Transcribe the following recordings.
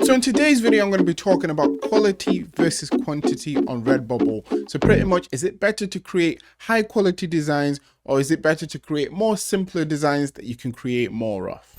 So in today's video, I'm going to be talking about quality versus quantity on Redbubble. So pretty much, is it better to create high quality designs, or is it better to create more simpler designs that you can create more of?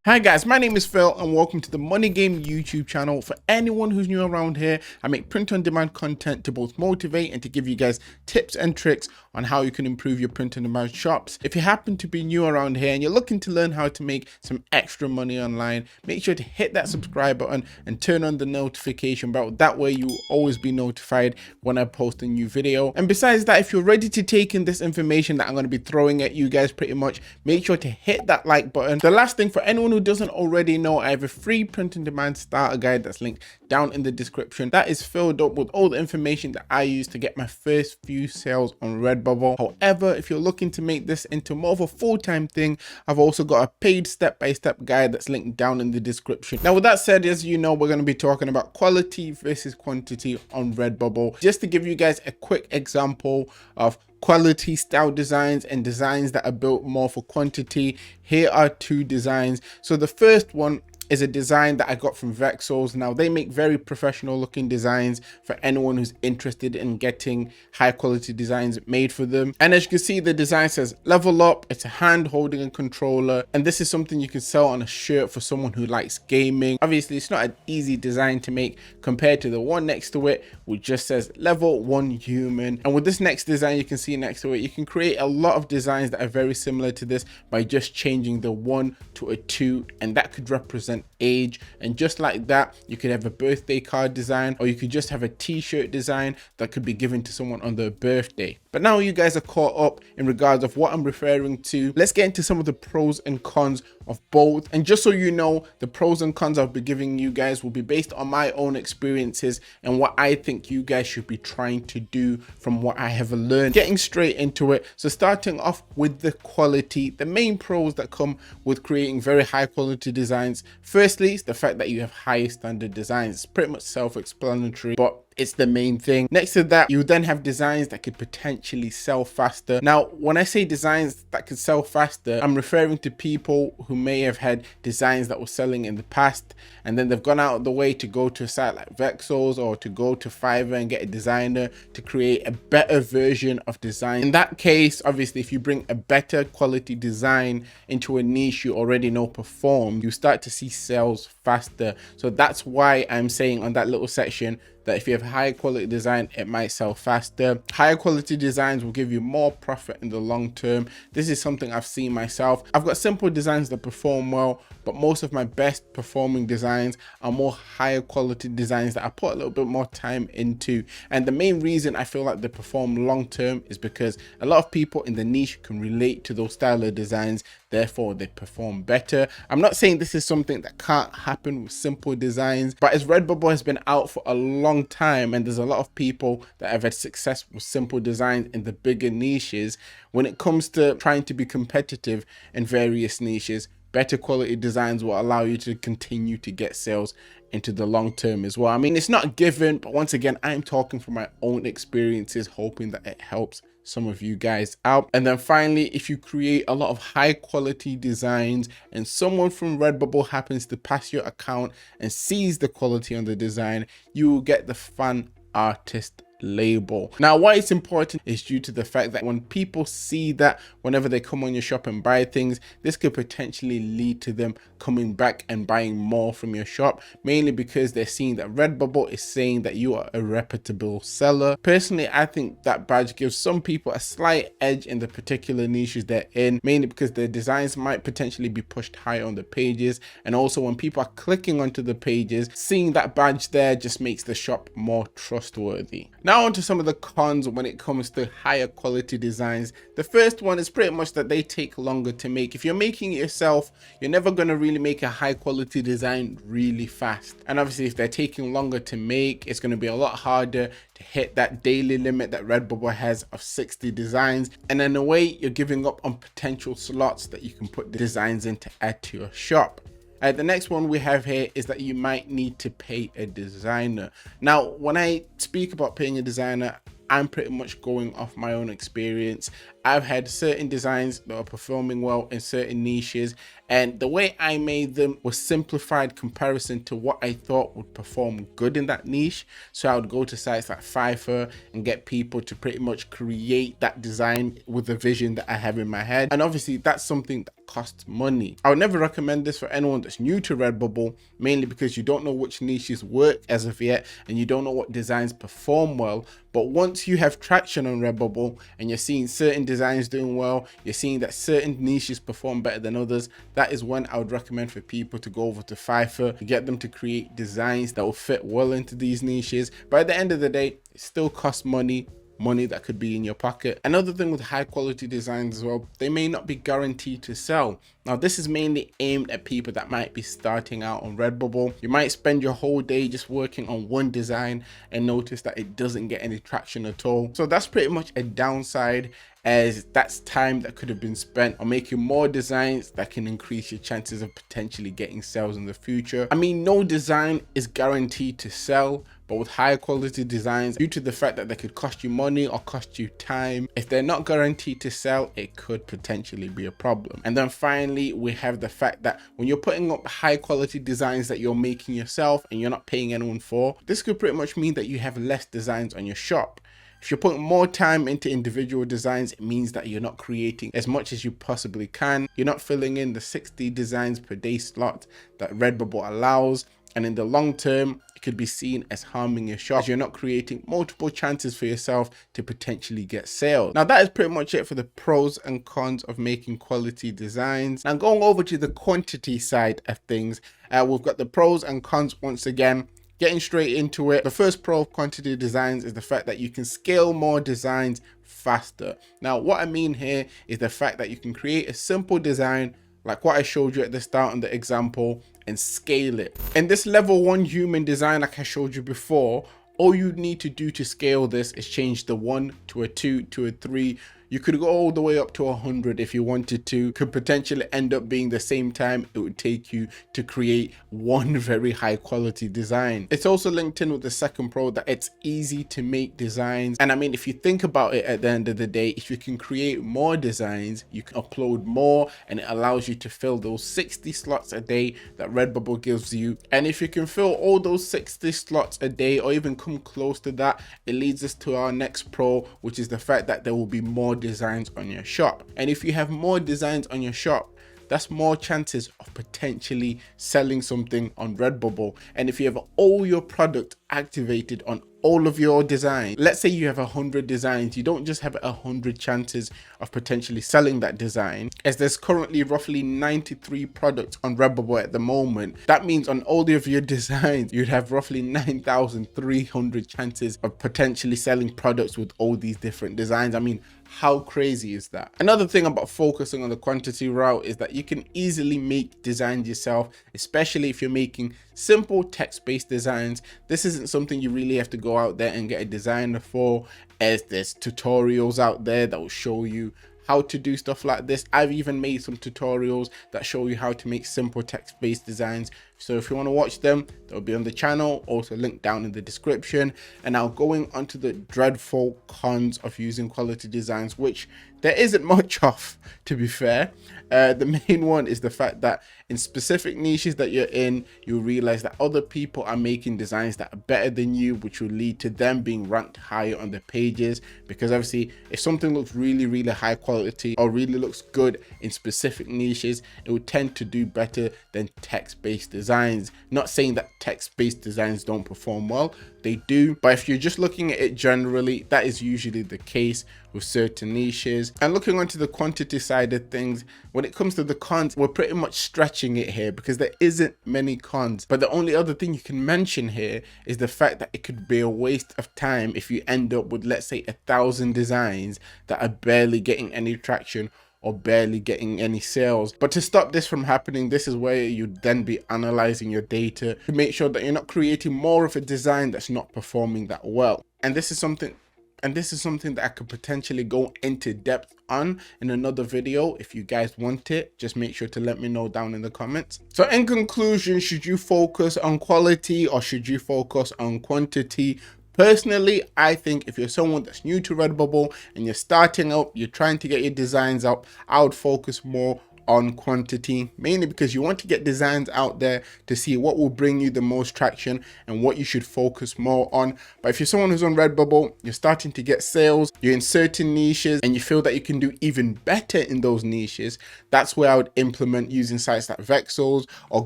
Hi guys, my name is Phil and welcome to the Money Game YouTube channel. For anyone who's new around here, I make print-on-demand content to both motivate and to give you guys tips and tricks on how you can improve your print-on-demand shops. If you happen to be new around here and you're looking to learn how to make some extra money online, make sure to hit that subscribe button and turn on the notification bell. That way you will always be notified when I post a new video. And besides that, if you're ready to take in this information that I'm going to be throwing at you guys pretty much, make sure to hit that like button. The last thing, for anyone who doesn't already know, I have a free print-on-demand starter guide that's linked down in the description. That is filled up with all the information that I use to get my first few sales on Redbubble. However, if you're looking to make this into more of a full-time thing, I've also got a paid step-by-step guide that's linked down in the description. Now, with that said, as you know, we're going to be talking about quality versus quantity on Redbubble. Just to give you guys a quick example of quality style designs and designs that are built more for quantity, here are two designs. So the first one is a design that I got from Vexels. Now they make very professional looking designs for anyone who's interested in getting high quality designs made for them. And as you can see, the design says level up. It's a hand holding a controller, and this is something you can sell on a shirt for someone who likes gaming. Obviously it's not an easy design to make compared to the one next to it, which just says level 1 human. And with this next design you can see next to it, you can create a lot of designs that are very similar to this by just changing the 1 to a 2, and that could represent age. And just like that, you could have a birthday card design, or you could just have a t-shirt design that could be given to someone on their birthday. But now you guys are caught up in regards of what I'm referring to, let's get into some of the pros and cons of both. And just so you know, the pros and cons I'll be giving you guys will be based on my own experiences and what I think you guys should be trying to do from what I have learned. Getting straight into it, so starting off with the quality, the main pros that come with creating very high quality designs. Firstly, it's the fact that you have high standard designs. It's pretty much self-explanatory, but it's the main thing. Next to that, you then have designs that could potentially sell faster. Now, when I say designs that could sell faster, I'm referring to people who may have had designs that were selling in the past, and then they've gone out of the way to go to a site like Vexels or to go to Fiverr and get a designer to create a better version of design. In that case, obviously, if you bring a better quality design into a niche you already know performs, you start to see sales faster. So that's why I'm saying on that little section that if you have high quality design, it might sell faster. Higher quality designs will give you more profit in the long term. This is something I've seen myself. I've got simple designs that perform well, but most of my best performing designs are more higher quality designs that I put a little bit more time into. And the main reason I feel like they perform long term is because a lot of people in the niche can relate to those style of designs, therefore they perform better. I'm not saying this is something that can't happen with simple designs, but as Redbubble has been out for a long time and there's a lot of people that have had success with simple designs in the bigger niches, when it comes to trying to be competitive in various niches, better quality designs will allow you to continue to get sales into the long term as well. I mean, it's not a given, but once again, I'm talking from my own experiences, hoping that it helps some of you guys out. And then finally, if you create a lot of high quality designs and someone from Redbubble happens to pass your account and sees the quality on the design, you will get the fan artist label. Now, why it's important is due to the fact that when people see that, whenever they come on your shop and buy things, this could potentially lead to them coming back and buying more from your shop, mainly because they're seeing that Redbubble is saying that you are a reputable seller. Personally, I think that badge gives some people a slight edge in the particular niches they're in, mainly because their designs might potentially be pushed higher on the pages, and also when people are clicking onto the pages, seeing that badge there just makes the shop more trustworthy. Now on to some of the cons when it comes to higher quality designs. The first one is pretty much that they take longer to make. If you're making it yourself, you're never going to really make a high quality design really fast. And obviously if they're taking longer to make, it's going to be a lot harder to hit that daily limit that Redbubble has of 60 designs. And in a way, you're giving up on potential slots that you can put the designs in to add to your shop. The next one we have here is that you might need to pay a designer. Now, when I speak about paying a designer, I'm pretty much going off my own experience. I've had certain designs that are performing well in certain niches, and the way I made them was simplified comparison to what I thought would perform good in that niche. So I would go to sites like Fiverr and get people to pretty much create that design with the vision that I have in my head. And obviously that's something that costs money. I would never recommend this for anyone that's new to Redbubble, mainly because you don't know which niches work as of yet, and you don't know what designs perform well. But once you have traction on Redbubble and you're seeing certain designs doing well, you're seeing that certain niches perform better than others, that is when I would recommend for people to go over to Fiverr, get them to create designs that will fit well into these niches. But at the end of the day, it still costs money that could be in your pocket. Another thing with high quality designs as well, they may not be guaranteed to sell. Now this is mainly aimed at people that might be starting out on Redbubble. You might spend your whole day just working on one design and notice that it doesn't get any traction at all. So that's pretty much a downside, as that's time that could have been spent on making more designs that can increase your chances of potentially getting sales in the future. I mean, no design is guaranteed to sell, but with high quality designs, due to the fact that they could cost you money or cost you time, if they're not guaranteed to sell, it could potentially be a problem. And then finally, we have the fact that when you're putting up high quality designs that you're making yourself and you're not paying anyone for, this could pretty much mean that you have less designs on your shop. If you're putting more time into individual designs, it means that you're not creating as much as you possibly can. You're not filling in the 60 designs per day slot that Redbubble allows. And in the long term, it could be seen as harming your shop, as you're not creating multiple chances for yourself to potentially get sales. Now that is pretty much it for the pros and cons of making quality designs. Now going over to the quantity side of things, we've got the pros and cons once again. Getting straight into it, the first pro of quantity designs is the fact that you can scale more designs faster. Now what I mean here is the fact that you can create a simple design like what I showed you at the start on the example and scale it. In this level 1 human design like I showed you before, all you need to do to scale this is change the 1 to a 2 to a 3. You could go all the way up to 100 if you wanted to. Could potentially end up being the same time it would take you to create one very high quality design. It's also linked in with the second pro that it's easy to make designs. And I mean, if you think about it, at the end of the day, if you can create more designs, you can upload more, and it allows you to fill those 60 slots a day that Redbubble gives you. And if you can fill all those 60 slots a day or even come close to that, it leads us to our next pro, which is the fact that there will be more designs on your shop. And if you have more designs on your shop, that's more chances of potentially selling something on Redbubble. And if you have all your product activated on all of your designs, let's say you have 100 designs, you don't just have 100 chances of potentially selling that design, as there's currently roughly 93 products on Redbubble at the moment. That means on all of your designs, you'd have roughly 9,300 chances of potentially selling products with all these different designs. I mean, how crazy is that? Another thing about focusing on the quantity route is that you can easily make designs yourself, especially if you're making simple text-based designs. This isn't something you really have to go out there and get a designer for, as there's tutorials out there that will show you how to do stuff like this. I've even made some tutorials that show you how to make simple text-based designs. So if you want to watch them, they'll be on the channel, also linked down in the description. And now going on to the dreadful cons of using quality designs, which there isn't much of, to be fair. The main one is the fact that in specific niches that you're in, you'll realize that other people are making designs that are better than you, which will lead to them being ranked higher on the pages. Because obviously, if something looks really high quality or really looks good in specific niches, it will tend to do better than text-based designs. Not saying that text-based designs don't perform well, they do, but if you're just looking at it generally, that is usually the case with certain niches. And looking onto the quantity side of things, when it comes to the cons, we're pretty much stretching it here because there isn't many cons. But the only other thing you can mention here is the fact that it could be a waste of time if you end up with, let's say, 1,000 designs that are barely getting any traction or barely getting any sales. But to stop this from happening, this is where you'd then be analyzing your data to make sure that you're not creating more of a design that's not performing that well. And this is something that I could potentially go into depth on in another video. If you guys want it, just make sure to let me know down in the comments. So in conclusion, should you focus on quality or should you focus on quantity? Personally, I think if you're someone that's new to Redbubble and you're starting out, you're trying to get your designs up, I would focus more on quantity, mainly because you want to get designs out there to see what will bring you the most traction and what you should focus more on. But if you're someone who's on Redbubble, you're starting to get sales, you're in certain niches and you feel that you can do even better in those niches, that's where I would implement using sites like Vexels or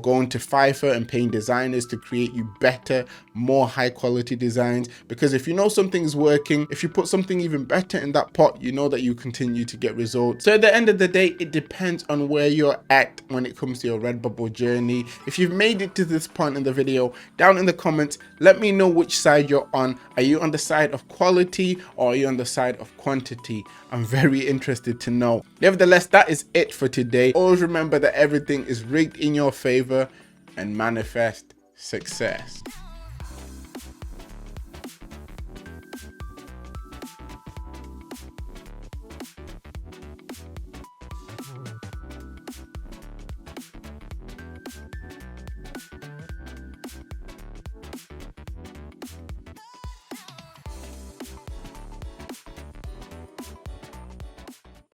going to Fiverr and paying designers to create you better, more high quality designs. Because if you know something's working, if you put something even better in that pot, you know that you continue to get results. So at the end of the day, it depends on where you're at when it comes to your Redbubble journey. If you've made it to this point in the video, down in the comments, let me know which side you're on. Are you on the side of quality or are you on the side of quantity? I'm very interested to know. Nevertheless, that is it for today. Always remember that everything is rigged in your favor and manifest success.